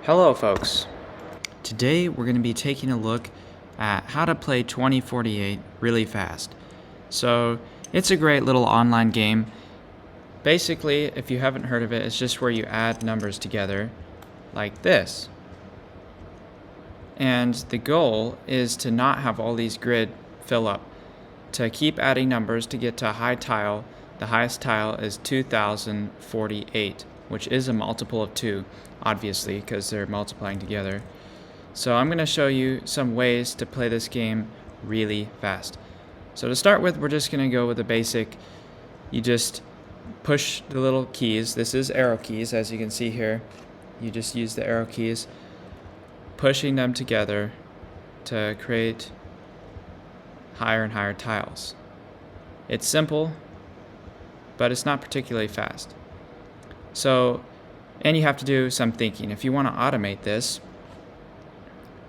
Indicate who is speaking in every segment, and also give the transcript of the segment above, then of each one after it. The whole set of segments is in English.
Speaker 1: Hello folks. Today we're going to be taking a look at how to play 2048 really fast. So it's a great little online game. Basically, if you haven't heard of it, it's just where you add numbers together like this. And the goal is to not have all these grid fill up. To keep adding numbers to get to a high tile, the highest tile is 2048, which is a multiple of 2, obviously, because they're multiplying together. So I'm going to show you some ways to play this game really fast. So to start with, we're just going to go with the basic. You just push the little keys. This is arrow keys, as you can see here. You just use the arrow keys, pushing them together to create higher and higher tiles. It's simple, but it's not particularly fast. And you have to do some thinking. If you want to automate this,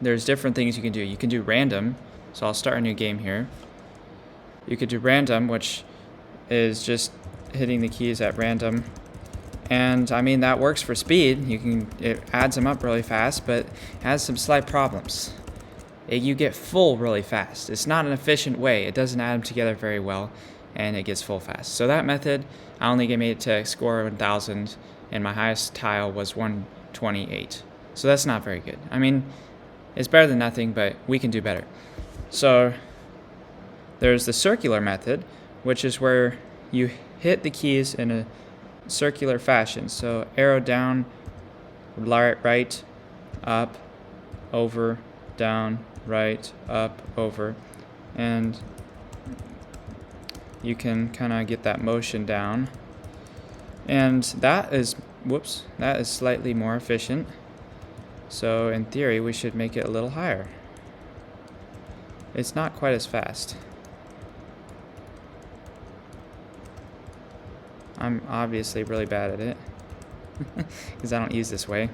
Speaker 1: there's different things you can do. You can do random, so I'll start a new game here. You could do random, which is just hitting the keys at random. And I mean, that works for speed. It adds them up really fast, but has some slight problems. You get full really fast. It's not an efficient way. It doesn't add them together very well, and it gets full fast. So that method, I only made it to score 1,000, and my highest tile was 128. So that's not very good. I mean, it's better than nothing, but we can do better. So there's the circular method, which is where you hit the keys in a circular fashion. So arrow down, right, up, over, down, right, up, over, and you can kind of get that motion down. And that is slightly more efficient. So in theory, we should make it a little higher. It's not quite as fast. I'm obviously really bad at it because I don't use this way.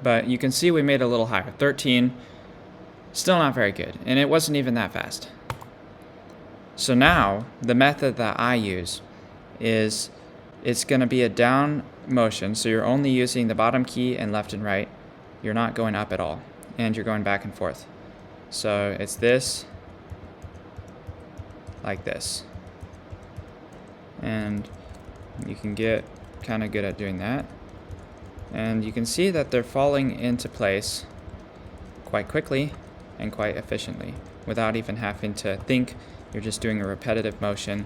Speaker 1: But you can see we made it a little higher. 13, still not very good, and it wasn't even that fast. So now, the method that I use is it's going to be a down motion, so you're only using the bottom key and left and right. You're not going up at all, and you're going back and forth. So it's this, like this. And you can get kind of good at doing that. And you can see that they're falling into place quite quickly and quite efficiently without even having to think. You're just doing a repetitive motion,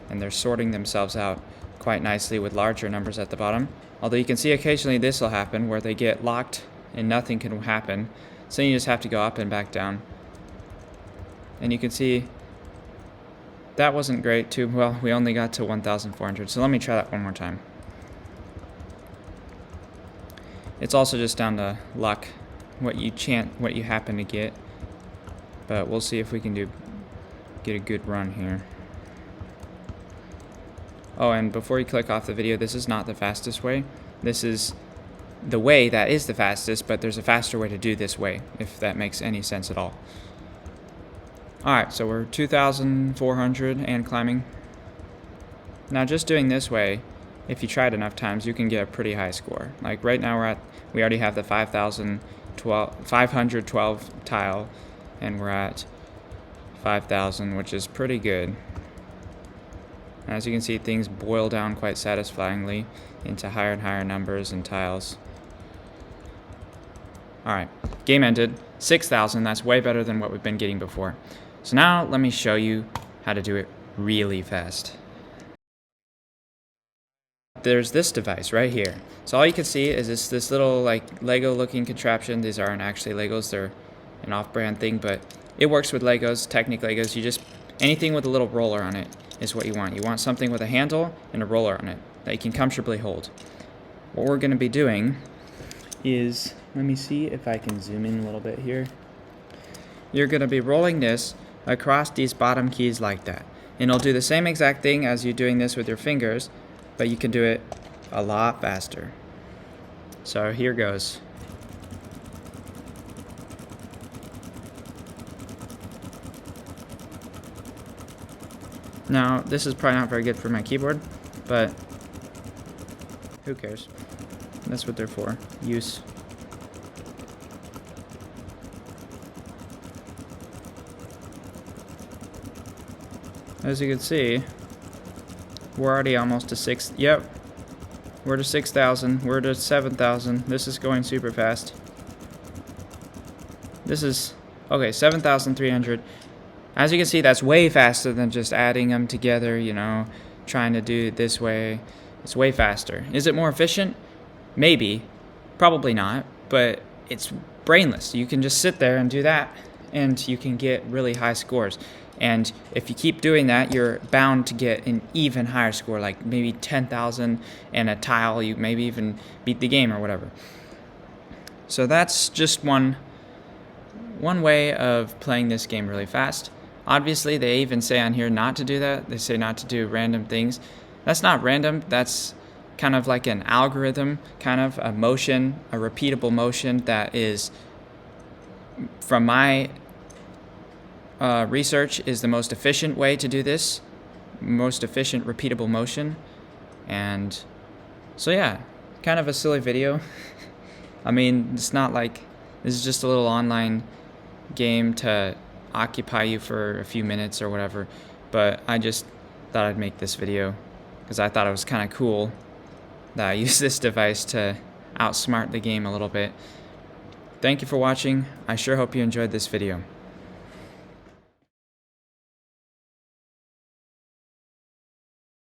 Speaker 1: and they're sorting themselves out quite nicely with larger numbers at the bottom. Although you can see occasionally this will happen where they get locked and nothing can happen. So you just have to go up and back down. And you can see that wasn't great too. Well, we only got to 1,400. So let me try that one more time. It's also just down to luck, what you happen to get. But we'll see if we can get a good run here. Oh, and before you click off the video, this is not the fastest way. This is the way that is the fastest, but there's a faster way to do this way, if that makes any sense at all. Alright, so we're 2,400 and climbing. Now just doing this way, if you try it enough times, you can get a pretty high score. Like right now we already have the 512 tile, and we're at 5,000, which is pretty good. As you can see, things boil down quite satisfyingly into higher and higher numbers and tiles. Alright, game ended. 6,000, that's way better than what we've been getting before. So now let me show you how to do it really fast. There's this device right here. So all you can see is this little like Lego looking contraption. These aren't actually Legos, they're an off-brand thing, but it works with Legos, Technic Legos. Anything with a little roller on it is what you want. You want something with a handle and a roller on it that you can comfortably hold. What we're going to be doing is, let me see if I can zoom in a little bit here. You're going to be rolling this across these bottom keys like that. And it'll do the same exact thing as you doing this with your fingers, but you can do it a lot faster. So here goes. Now, this is probably not very good for my keyboard, but who cares? That's what they're for. Use. As you can see, we're already almost to 6. Yep. We're to 6,000. We're to 7,000. This is going super fast. This is, okay, 7,300. As you can see, that's way faster than just adding them together, you know, trying to do it this way. It's way faster. Is it more efficient? Maybe. Probably not. But it's brainless. You can just sit there and do that, and you can get really high scores. And if you keep doing that, you're bound to get an even higher score, like maybe 10,000 and a tile. You maybe even beat the game or whatever. So that's just one way of playing this game really fast. Obviously, they even say on here not to do that. They say not to do random things. That's not random. That's kind of like an algorithm, kind of a motion, a repeatable motion that is, from my research, is the most efficient way to do this, most efficient repeatable motion. And so yeah, kind of a silly video. I mean, it's not like, this is just a little online game to occupy you for a few minutes or whatever, but I just thought I'd make this video because I thought it was kind of cool that I use this device to outsmart the game a little bit. Thank you for watching. I sure hope you enjoyed this video.